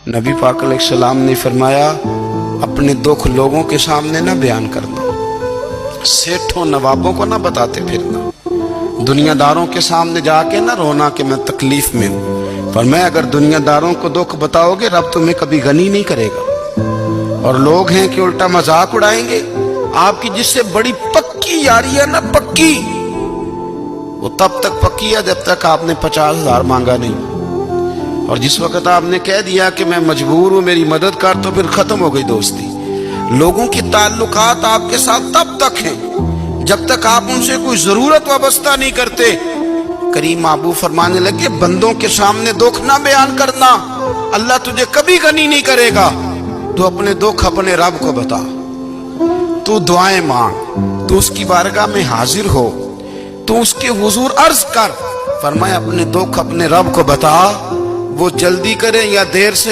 نبی پاک علیہ السلام نے فرمایا اپنے دکھ لوگوں کے سامنے نہ بیان کرنا، سیٹھوں نوابوں کو نہ بتاتے پھرنا، دنیا داروں کے سامنے جا کے نہ رونا کہ میں تکلیف میں ہوں۔ فرمایا اگر دنیا داروں کو دکھ بتاؤ گے رب تمہیں کبھی غنی نہیں کرے گا، اور لوگ ہیں کہ الٹا مذاق اڑائیں گے۔ آپ کی جس سے بڑی پکی یاری ہے نا، پکی، وہ تب تک پکی ہے جب تک آپ نے 50,000 مانگا نہیں، اور جس وقت آپ نے کہہ دیا کہ میں مجبور ہوں میری مدد کر، تو پھر ختم ہو گئی دوستی۔ لوگوں کی تعلقات آپ کے ساتھ تب تک ہیں جب تک آپ ان سے کوئی ضرورت وابستہ نہیں کرتے۔ کریم محبوب فرمانے لگے بندوں کے سامنے دکھ نہ بیان کرنا، اللہ تجھے کبھی غنی نہیں کرے گا۔ تو اپنے دکھ اپنے رب کو بتا، تو دعائیں مانگ، تو اس کی بارگاہ میں حاضر ہو، تو اس کے حضور عرض کر۔ فرمایا اپنے دکھ اپنے رب کو بتا، وہ جلدی کرے یا دیر سے